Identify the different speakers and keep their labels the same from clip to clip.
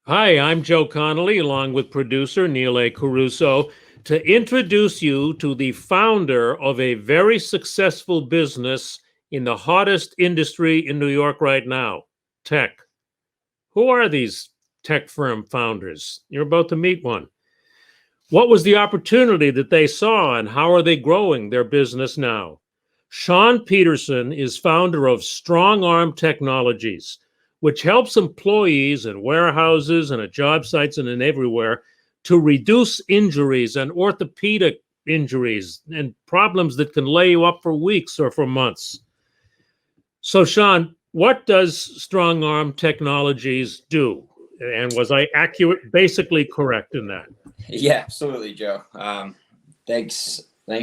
Speaker 1: Hi, I'm Joe Connolly, along with producer Neil A. Carousso, to introduce you to the founder of a very successful business in the hottest industry in New York right now, tech. Who are these tech firm founders? You're about to meet one. What was the opportunity that they saw, and how are they growing their business now? Sean Petterson is founder of StrongArm Technologies, which helps employees in warehouses and at job sites and in everywhere to reduce injuries and orthopedic injuries and problems that can lay you up for weeks or for months. So, Sean, what does StrongArm Technologies do? And was I accurate, basically correct in that?
Speaker 2: Yeah, absolutely, Joe. Thanks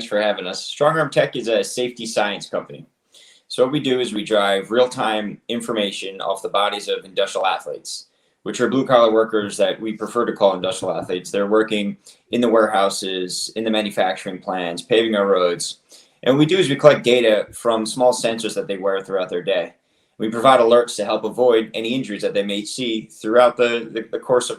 Speaker 2: for having us. StrongArm Tech is a safety science company. So what we do is we drive real-time information off the bodies of industrial athletes, which are blue-collar workers that we prefer to call industrial athletes. They're working in the warehouses, in the manufacturing plants, paving our roads. And what we do is we collect data from small sensors that they wear throughout their day. We provide alerts to help avoid any injuries that they may see throughout the course of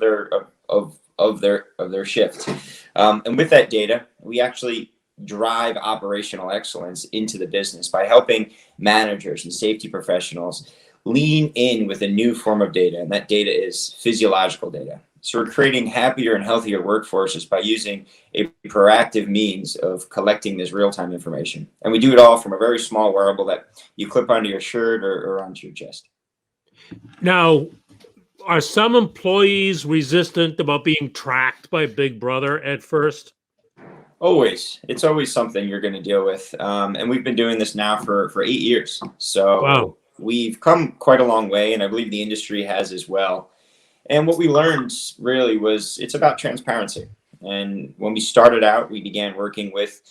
Speaker 2: their shift. And with that data, we actually drive operational excellence into the business by helping managers and safety professionals lean in with a new form of data, and that data is physiological data. So we're creating happier and healthier workforces by using a proactive means of collecting this real-time information. And we do it all from a very small wearable that you clip onto your shirt or onto your chest.
Speaker 1: Now, are some employees resistant about being tracked by Big Brother at first?
Speaker 2: Always. It's always something you're going to deal with. And we've been doing this now for 8 years. So
Speaker 1: Wow.
Speaker 2: We've come quite a long way, and I believe the industry has as well. And what we learned really was it's about transparency. And when we started out, we began working with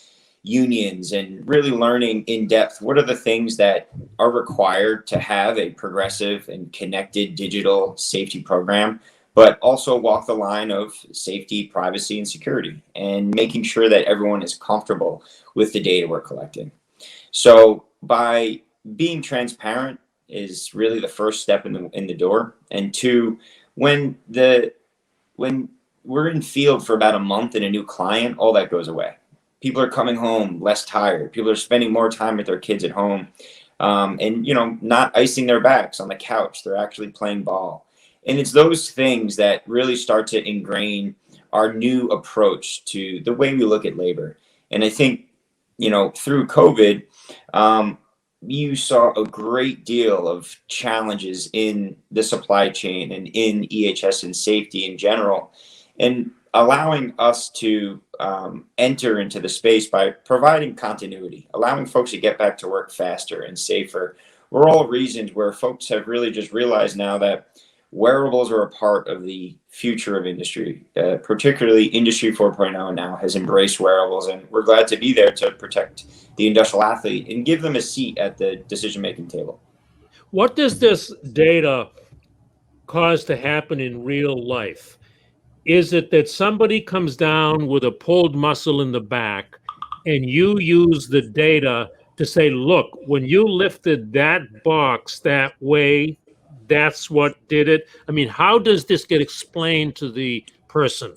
Speaker 2: unions and really learning in depth what are the things that are required to have a progressive and connected digital safety program, but also walk the line of safety, privacy, and security, and making sure that everyone is comfortable with the data we're collecting. So by being transparent is really the first step in the door. And two, when we're in field for about a month in a new client, all that goes away. People are coming home less tired. People are spending more time with their kids at home, and not icing their backs on the couch. They're actually playing ball. And it's those things that really start to ingrain our new approach to the way we look at labor. And I think, through COVID, you saw a great deal of challenges in the supply chain and in EHS and safety in general, and allowing us to enter into the space by providing continuity, allowing folks to get back to work faster and safer. We're all reasons where folks have really just realized now that wearables are a part of the future of industry, particularly Industry 4.0 now has embraced wearables, and we're glad to be there to protect the industrial athlete and give them a seat at the decision-making table.
Speaker 1: What does this data cause to happen in real life? Is it that somebody comes down with a pulled muscle in the back and you use the data to say, look, when you lifted that box that way, that's what did it? I mean, how does this get explained to the person?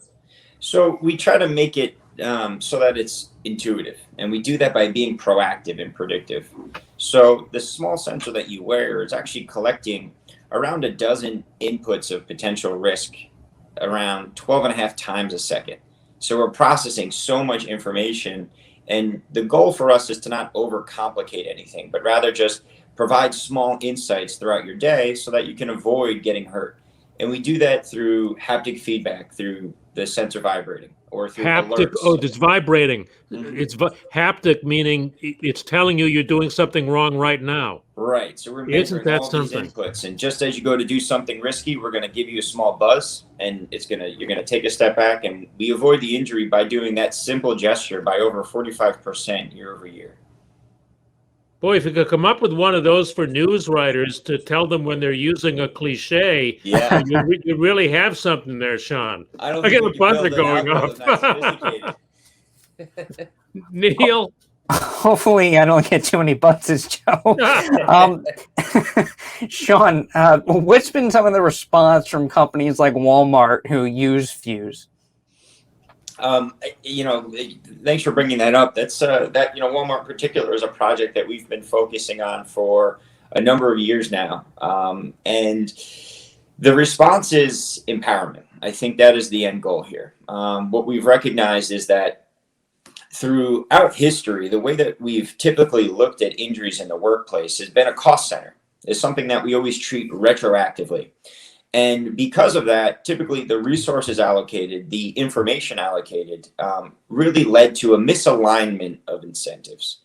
Speaker 2: So we try to make it so that it's intuitive, and we do that by being proactive and predictive. So the small sensor that you wear is actually collecting around a dozen inputs of potential risk around 12 and a half times a second. So we're processing so much information, and the goal for us is to not overcomplicate anything, but rather just provide small insights throughout your day so that you can avoid getting hurt. And we do that through haptic feedback, through the sensor vibrating, or through
Speaker 1: Haptic,
Speaker 2: alerts.
Speaker 1: oh, it's vibrating.
Speaker 2: Mhm.
Speaker 1: It's haptic, meaning it's telling you you're doing something wrong right now.
Speaker 2: Right. So we're
Speaker 1: Isn't
Speaker 2: measuring
Speaker 1: that
Speaker 2: all these
Speaker 1: something?
Speaker 2: inputs, and just as you go to do something risky, we're going to give you a small buzz, and you're going to take a step back, and we avoid the injury by doing that simple gesture by over 45% year over year.
Speaker 1: Boy, if you could come up with one of those for news writers to tell them when they're using a cliche,
Speaker 2: Yeah.
Speaker 1: you really have something there, Sean.
Speaker 2: I don't
Speaker 1: I
Speaker 2: think
Speaker 1: got
Speaker 2: we
Speaker 1: a
Speaker 2: could
Speaker 1: buzzer
Speaker 2: build an
Speaker 1: going
Speaker 2: algorithm that
Speaker 1: off.
Speaker 2: sophisticated.
Speaker 1: Neil,
Speaker 3: Hopefully, I don't get too many buzzes, Joe. Um, Sean, what's been some of the response from companies like Walmart who use Fuse?
Speaker 2: You know, thanks for bringing that up. That's that, you know, Walmart in particular is a project that we've been focusing on for a number of years now. And the response is empowerment. I think that is the end goal here. What we've recognized is that throughout history, the way that we've typically looked at injuries in the workplace has been a cost center. It's something that we always treat retroactively. And because of that, typically the resources allocated, the information allocated, really led to a misalignment of incentives.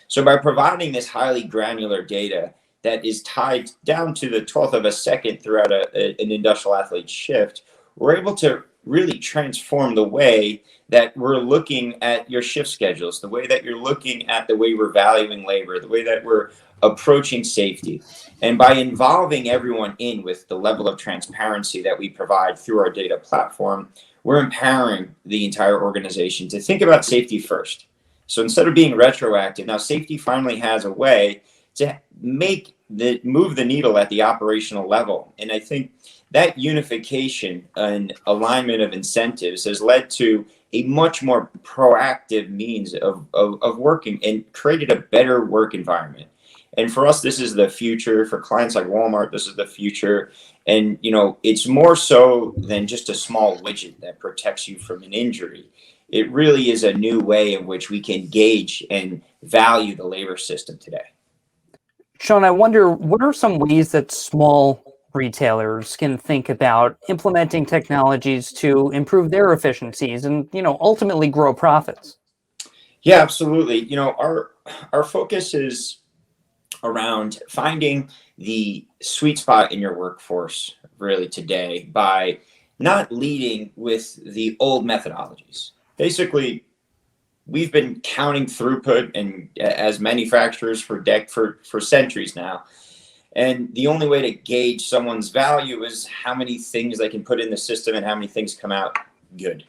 Speaker 2: So by providing this highly granular data that is tied down to the 12th of a second throughout an industrial athlete shift, we're able to really transform the way that we're looking at your shift schedules, the way that you're looking at the way we're valuing labor, the way that we're approaching safety. And by involving everyone in with the level of transparency that we provide through our data platform, we're empowering the entire organization to think about safety first. So instead of being retroactive, now safety finally has a way to move the needle at the operational level. And I think that unification and alignment of incentives has led to a much more proactive means of working and created a better work environment. And for us, this is the future. For clients like Walmart, this is the future. And, you know, it's more so than just a small widget that protects you from an injury. It really is a new way in which we can gauge and value the labor system today.
Speaker 3: Sean, I wonder, what are some ways that small retailers can think about implementing technologies to improve their efficiencies and, ultimately grow profits?
Speaker 2: Yeah, absolutely. You know, our focus is around finding the sweet spot in your workforce really today by not leading with the old methodologies. Basically, we've been counting throughput and as manufacturers for centuries now. And the only way to gauge someone's value is how many things they can put in the system and how many things come out good.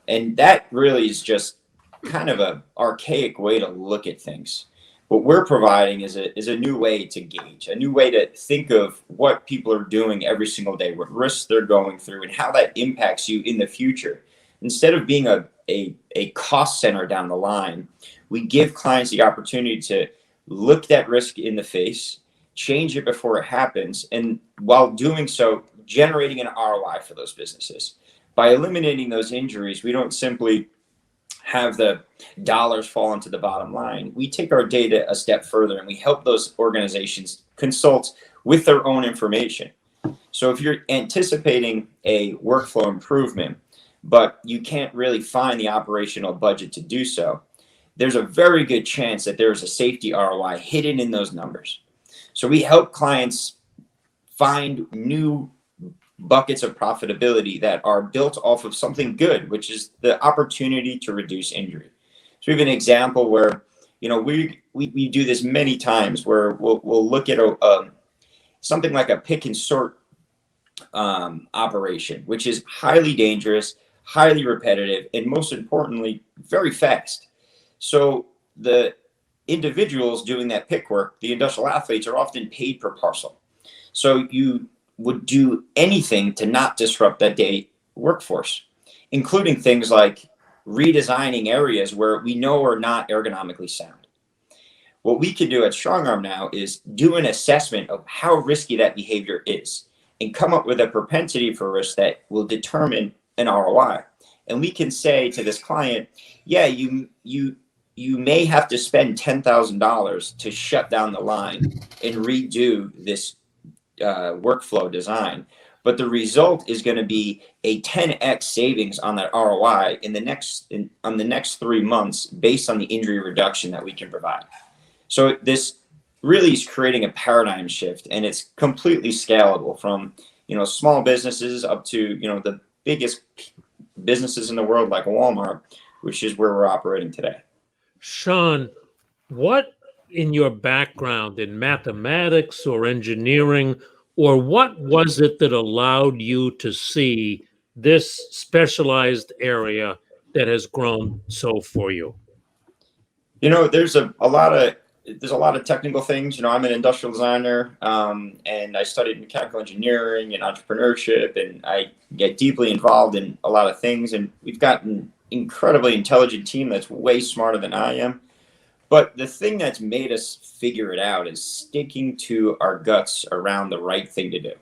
Speaker 2: And that really is just kind of a archaic way to look at things. What we're providing is a new way to gauge, a new way to think of what people are doing every single day, what risks they're going through, and how that impacts you in the future. Instead of being a cost center down the line, we give clients the opportunity to look that risk in the face, change it before it happens, and while doing so, generating an ROI for those businesses. By eliminating those injuries, we don't simply have the dollars fall into the bottom line. We take our data a step further and we help those organizations consult with their own information. So if you're anticipating a workflow improvement, but you can't really find the operational budget to do so, there's a very good chance that there's a safety ROI hidden in those numbers. So we help clients find new buckets of profitability that are built off of something good, which is the opportunity to reduce injury. So we have an example where, we do this many times where we'll look at something like a pick and sort operation, which is highly dangerous, highly repetitive, and most importantly, very fast. So the individuals doing that pick work, the industrial athletes, are often paid per parcel. So you would do anything to not disrupt that day workforce, including things like redesigning areas where we know are not ergonomically sound. What we can do at StrongArm now is do an assessment of how risky that behavior is and come up with a propensity for risk that will determine an ROI. And we can say to this client, yeah, you may have to spend $10,000 to shut down the line and redo this workflow design, but the result is going to be a 10x savings on that ROI on the next 3 months based on the injury reduction that we can provide. So this really is creating a paradigm shift, and it's completely scalable from small businesses up to the biggest businesses in the world like Walmart, which is where we're operating today.
Speaker 1: Sean, what in your background in mathematics or engineering, or what was it that allowed you to see this specialized area that has grown so for you?
Speaker 2: There's there's a lot of technical things. I'm an industrial designer, and I studied mechanical engineering and entrepreneurship, and I get deeply involved in a lot of things. And we've got an incredibly intelligent team that's way smarter than I am. But the thing that's made us figure it out is sticking to our guts around the right thing to do.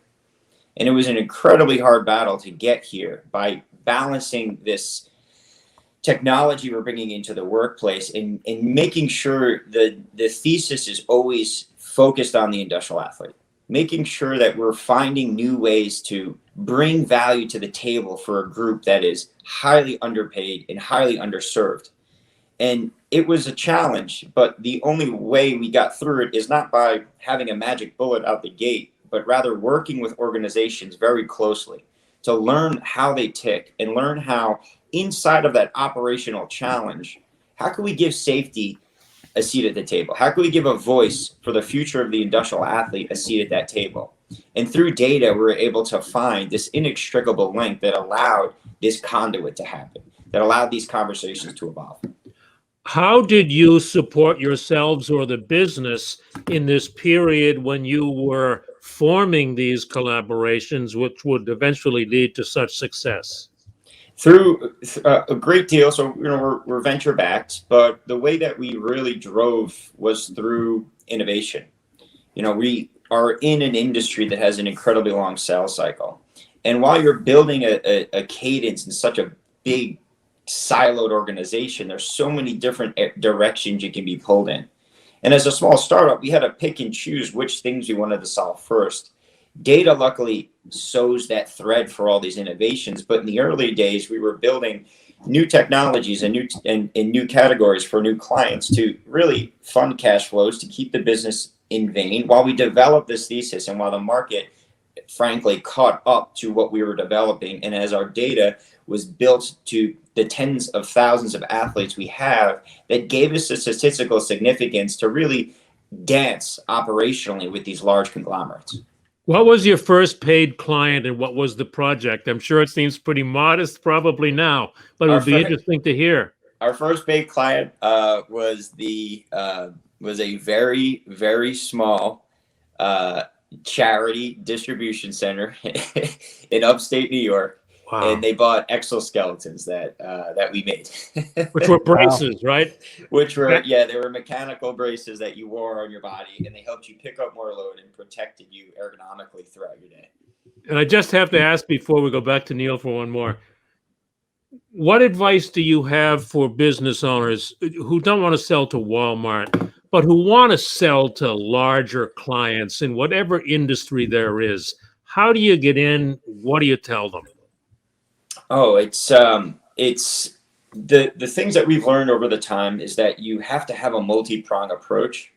Speaker 2: And it was an incredibly hard battle to get here by balancing this technology we're bringing into the workplace and making sure the thesis is always focused on the industrial athlete, making sure that we're finding new ways to bring value to the table for a group that is highly underpaid and highly underserved. And it was a challenge, but the only way we got through it is not by having a magic bullet out the gate, but rather working with organizations very closely to learn how they tick and learn how inside of that operational challenge, how can we give safety a seat at the table? How can we give a voice for the future of the industrial athlete a seat at that table? And through data, we were able to find this inextricable link that allowed this conduit to happen, that allowed these conversations to evolve.
Speaker 1: How did you support yourselves or the business in this period when you were forming these collaborations, which would eventually lead to such success?
Speaker 2: Through a great deal. So, we're venture backed, but the way that we really drove was through innovation. We are in an industry that has an incredibly long sales cycle. And while you're building a cadence in such a big siloed organization, there's so many different directions you can be pulled in. And as a small startup, we had to pick and choose which things we wanted to solve first. Data luckily sows that thread for all these innovations, but in the early days, we were building new technologies and new categories for new clients to really fund cash flows to keep the business in vein while we develop this thesis and while the market frankly caught up to what we were developing. And as our data was built to the tens of thousands of athletes we have, that gave us a statistical significance to really dance operationally with these large conglomerates.
Speaker 1: What was your first paid client and what was the project? I'm sure it seems pretty modest probably now, but it would be interesting to hear.
Speaker 2: Our first paid client was a very, very small charity distribution center in upstate New York. Wow. And they bought exoskeletons that we made.
Speaker 1: Which were braces, wow. Right?
Speaker 2: Which were, they were mechanical braces that you wore on your body, and they helped you pick up more load and protected you ergonomically throughout your day.
Speaker 1: And I just have to ask before we go back to Neil for one more. What advice do you have for business owners who don't want to sell to Walmart, but who want to sell to larger clients in whatever industry there is? How do you get in? What do you tell them?
Speaker 2: Oh, it's the things that we've learned over the time is that you have to have a multi-pronged approach,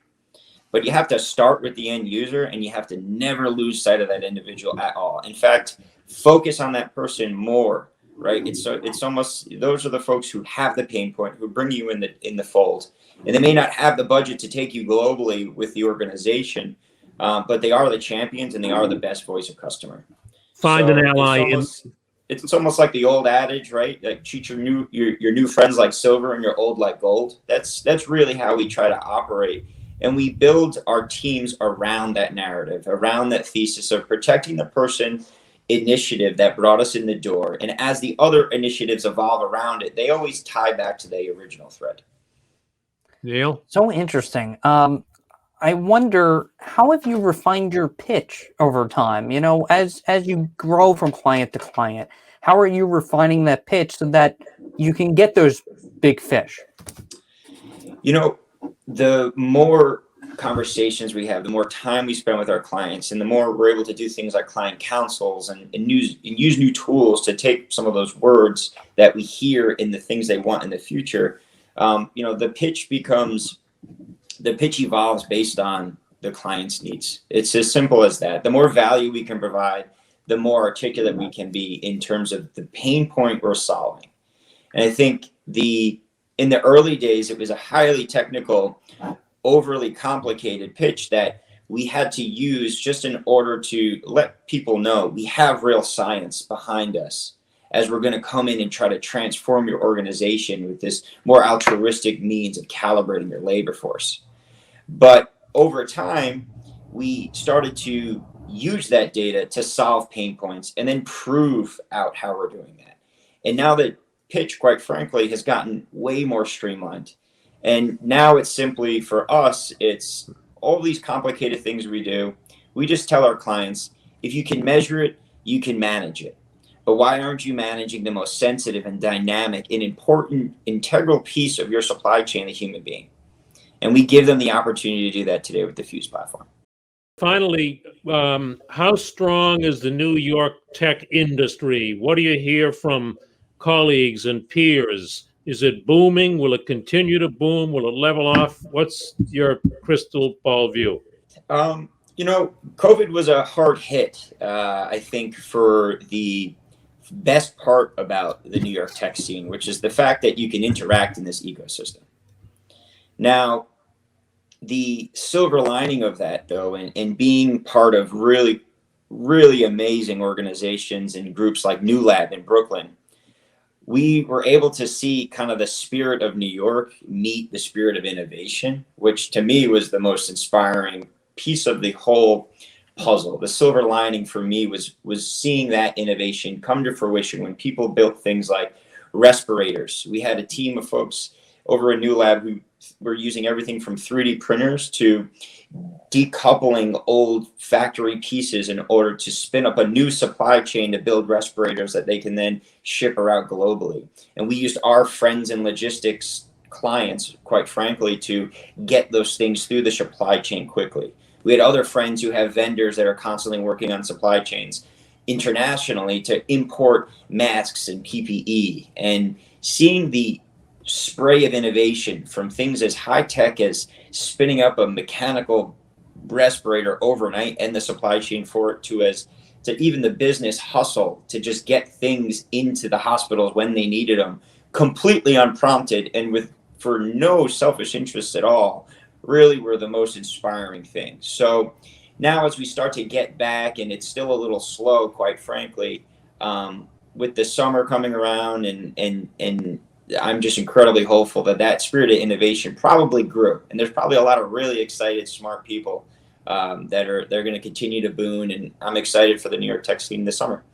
Speaker 2: but you have to start with the end user and you have to never lose sight of that individual at all. In fact, focus on that person more, right? It's almost, those are the folks who have the pain point, who bring you in the fold, and they may not have the budget to take you globally with the organization, but they are the champions and they are the best voice of customer.
Speaker 1: Find an ally.
Speaker 2: It's almost like the old adage, right? Like treat your new friends like silver and your old like gold. That's really how we try to operate. And we build our teams around that narrative, around that thesis of protecting the person initiative that brought us in the door. And as the other initiatives evolve around it, they always tie back to the original thread.
Speaker 1: Neil?
Speaker 3: So interesting. I wonder, how have you refined your pitch over time? As you grow from client to client, how are you refining that pitch so that you can get those big fish?
Speaker 2: The more conversations we have, the more time we spend with our clients, and the more we're able to do things like client councils and use new tools to take some of those words that we hear in the things they want in the future. The pitch evolves based on the client's needs. It's as simple as that. The more value we can provide, the more articulate we can be in terms of the pain point we're solving. And I think in the early days, it was a highly technical, overly complicated pitch that we had to use just in order to let people know we have real science behind us as we're going to come in and try to transform your organization with this more altruistic means of calibrating your labor force. But over time, we started to use that data to solve pain points and then prove out how we're doing that. And now that pitch, quite frankly, has gotten way more streamlined. And now it's simply, for us, it's all these complicated things we do. We just tell our clients, if you can measure it, you can manage it. But why aren't you managing the most sensitive and dynamic and important integral piece of your supply chain, the human being? And we give them the opportunity to do that today with the Fuse platform.
Speaker 1: Finally, how strong is the New York tech industry? What do you hear from colleagues and peers? Is it booming? Will it continue to boom? Will it level off? What's your crystal ball view?
Speaker 2: COVID was a hard hit, I think, for the best part about the New York tech scene, which is the fact that you can interact in this ecosystem. Now, the silver lining of that, though, and being part of really, really amazing organizations and groups like New Lab in Brooklyn, we were able to see kind of the spirit of New York meet the spirit of innovation, which to me was the most inspiring piece of the whole puzzle. The silver lining for me was seeing that innovation come to fruition when people built things like respirators. We had a team of folks over at New Lab who were using everything from 3D printers to decoupling old factory pieces in order to spin up a new supply chain to build respirators that they can then ship around globally. And we used our friends in logistics clients, quite frankly, to get those things through the supply chain quickly. We had other friends who have vendors that are constantly working on supply chains internationally to import masks and PPE, and seeing the spray of innovation from things as high tech as spinning up a mechanical respirator overnight and the supply chain for it to even the business hustle to just get things into the hospitals when they needed them completely unprompted and for no selfish interests at all, really were the most inspiring things. So now as we start to get back, and it's still a little slow, quite frankly, with the summer coming around, and I'm just incredibly hopeful that spirit of innovation probably grew, and there's probably a lot of really excited, smart people they're going to continue to boom, and I'm excited for the New York tech scene this summer.